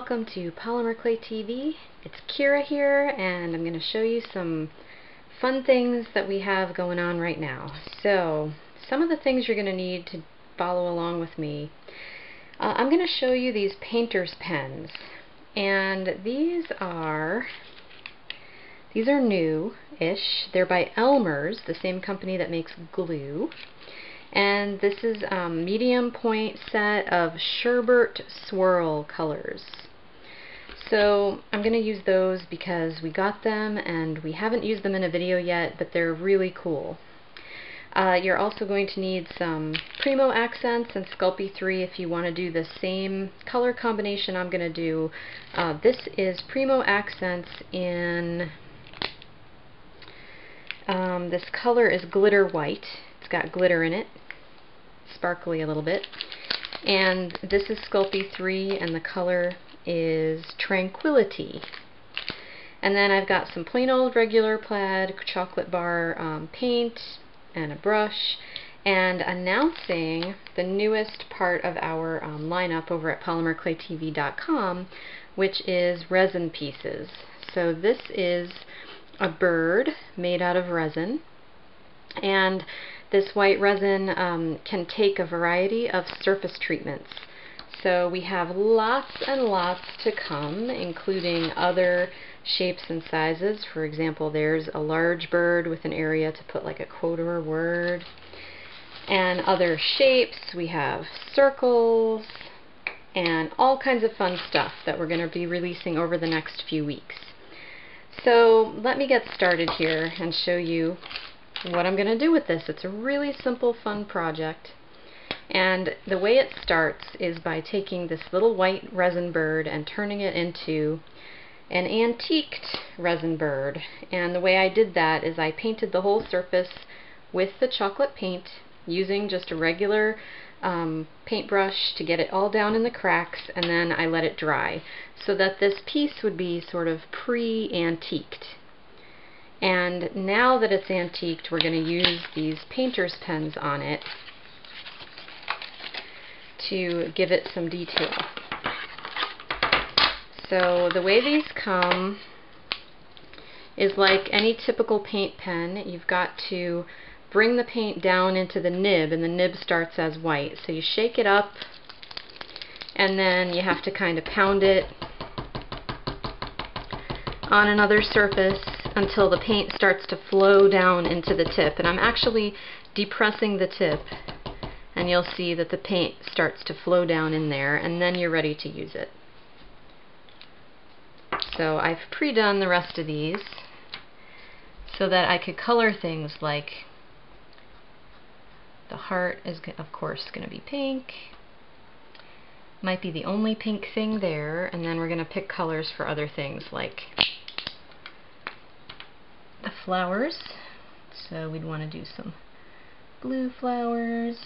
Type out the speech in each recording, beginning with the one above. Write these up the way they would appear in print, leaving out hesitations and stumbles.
welcome to Polymer Clay TV. It's Kira here, and I'm going to show you some fun things that we have going on right now. So, some of the things you're going to need to follow along with me. I'm going to show you these painter's pens, and these are new-ish. They're by Elmer's, the same company that makes glue. And this is a medium point set of Sherbert swirl colors. So I'm going to use those because we got them and we haven't used them in a video yet, but they're really cool. You're also going to need some Primo accents and Sculpey 3 if you want to do the same color combination I'm going to do. This is Primo accents in, this color is glitter white. It's got glitter in it, sparkly a little bit. And this is Sculpey 3, and the color is Tranquility. And then I've got some plain old regular plaid chocolate bar paint and a brush. And announcing the newest part of our lineup over at polymerclaytv.com, which is Resin Pieces. So this is a bird made out of resin, and this white resin can take a variety of surface treatments. So we have lots and lots to come, including other shapes and sizes. For example, there's a large bird with an area to put like a quote or a word. And other shapes, we have circles and all kinds of fun stuff that we're going to be releasing over the next few weeks. So let me get started here and show you what I'm going to do with this. It's a really simple, fun project. And the way it starts is by taking this little white resin bird and turning it into an antiqued resin bird. And the way I did that is I painted the whole surface with the chocolate paint using just a regular paintbrush to get it all down in the cracks, and then I let it dry so that this piece would be sort of pre-antiqued. And now that it's antiqued, we're going to use these painter's pens on it to give it some detail. So the way these come is like any typical paint pen. You've got to bring the paint down into the nib, and the nib starts as white. So you shake it up, and then you have to kind of pound it on another surface until the paint starts to flow down into the tip. And I'm actually depressing the tip, and you'll see that the paint starts to flow down in there, and then you're ready to use it. So I've pre-done the rest of these so that I could color things like the heart is, of course, going to be pink. Might be the only pink thing there, and then we're going to pick colors for other things like the flowers. So we'd want to do some blue flowers.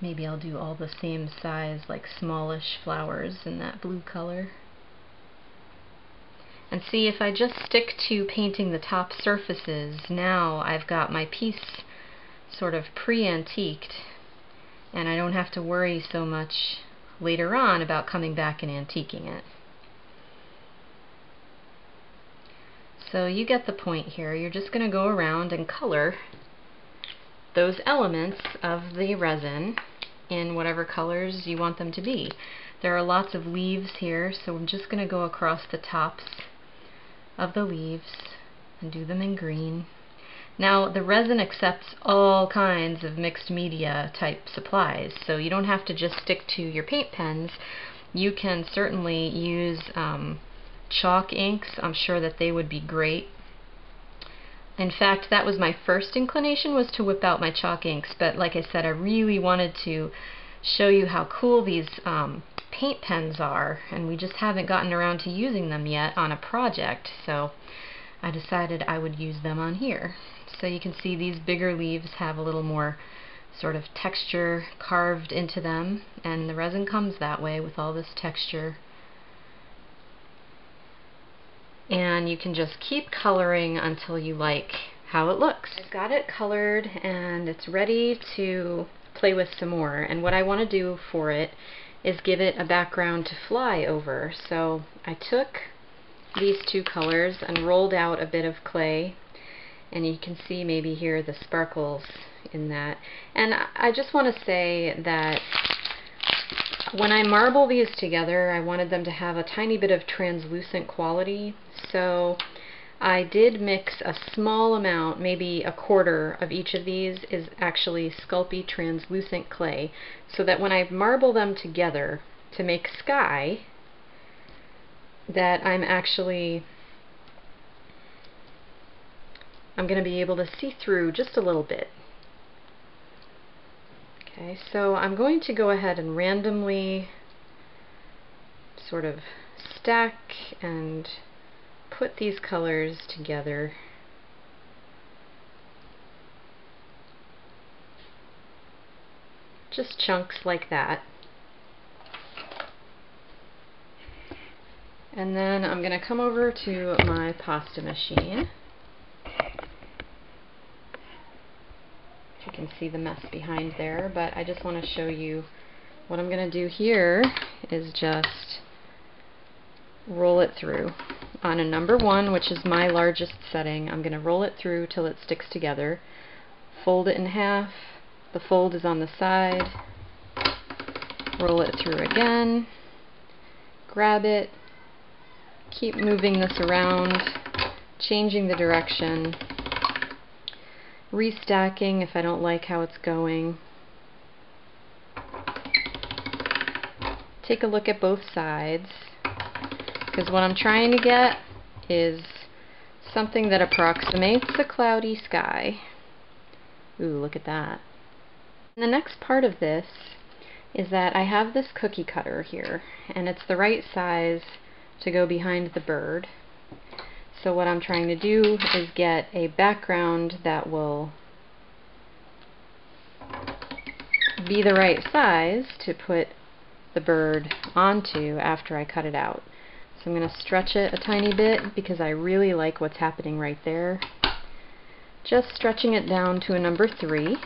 Maybe I'll do all the same size, like smallish flowers in that blue color. And see, if I just stick to painting the top surfaces, now I've got my piece sort of pre-antiqued, and I don't have to worry so much later on about coming back and antiquing it. So you get the point here. You're just going to go around and color those elements of the resin in whatever colors you want them to be. There are lots of leaves here, so I'm just going to go across the tops of the leaves and do them in green. Now the resin accepts all kinds of mixed media type supplies, so you don't have to just stick to your paint pens. You can certainly use chalk inks. I'm sure that they would be great. In fact, that was my first inclination, was to whip out my chalk inks, but like I said, I really wanted to show you how cool these paint pens are, and we just haven't gotten around to using them yet on a project, so I decided I would use them on here. So you can see these bigger leaves have a little more sort of texture carved into them, and the resin comes that way with all this texture. And you can just keep coloring until you like how it looks. I've got it colored and it's ready to play with some more, and what I want to do for it is give it a background to fly over. So I took these two colors and rolled out a bit of clay, and you can see maybe here the sparkles in that. And I just want to say that when I marble these together, I wanted them to have a tiny bit of translucent quality, so I did mix a small amount, maybe a quarter of each of these is actually Sculpey translucent clay, so that when I marble them together to make sky, that I'm going to be able to see through just a little bit. Okay, so I'm going to go ahead and randomly sort of stack and put these colors together. Just chunks like that. And then I'm going to come over to my pasta machine. You can see the mess behind there, but I just want to show you what I'm going to do here is just roll it through. On a number 1, which is my largest setting, I'm going to roll it through till it sticks together. Fold it in half. The fold is on the side. Roll it through again. Grab it. Keep moving this around, changing the direction. Restacking if I don't like how it's going. Take a look at both sides, because what I'm trying to get is something that approximates a cloudy sky. Ooh, look at that. And the next part of this is that I have this cookie cutter here, and it's the right size to go behind the bird. So what I'm trying to do is get a background that will be the right size to put the bird onto after I cut it out. So I'm going to stretch it a tiny bit because I really like what's happening right there. Just stretching it down to a number 3.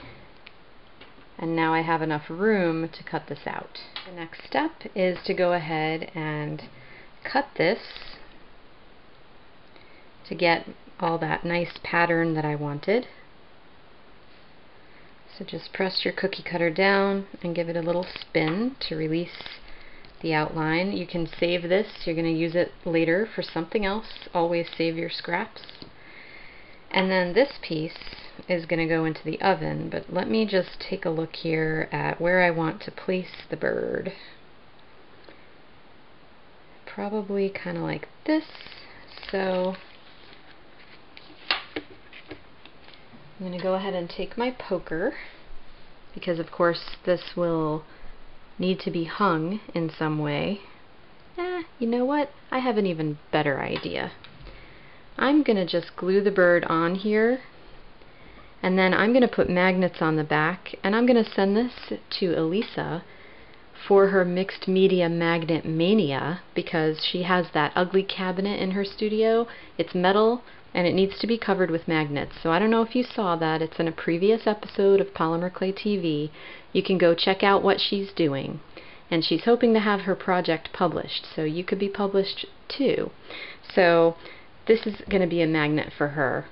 And now I have enough room to cut this out. The next step is to go ahead and cut this to get all that nice pattern that I wanted. So just press your cookie cutter down and give it a little spin to release the outline. You can save this. You're going to use it later for something else. Always save your scraps. And then this piece is going to go into the oven, but let me just take a look here at where I want to place the bird. Probably kind of like this. So I'm going to go ahead and take my poker, because of course this will need to be hung in some way. You know what? I have an even better idea. I'm going to just glue the bird on here, and then I'm going to put magnets on the back, and I'm going to send this to Elisa for her mixed media magnet mania, because she has that ugly cabinet in her studio. It's metal and it needs to be covered with magnets. So I don't know if you saw that. It's in a previous episode of Polymer Clay TV. You can go check out what she's doing. And she's hoping to have her project published, so you could be published too. So this is going to be a magnet for her.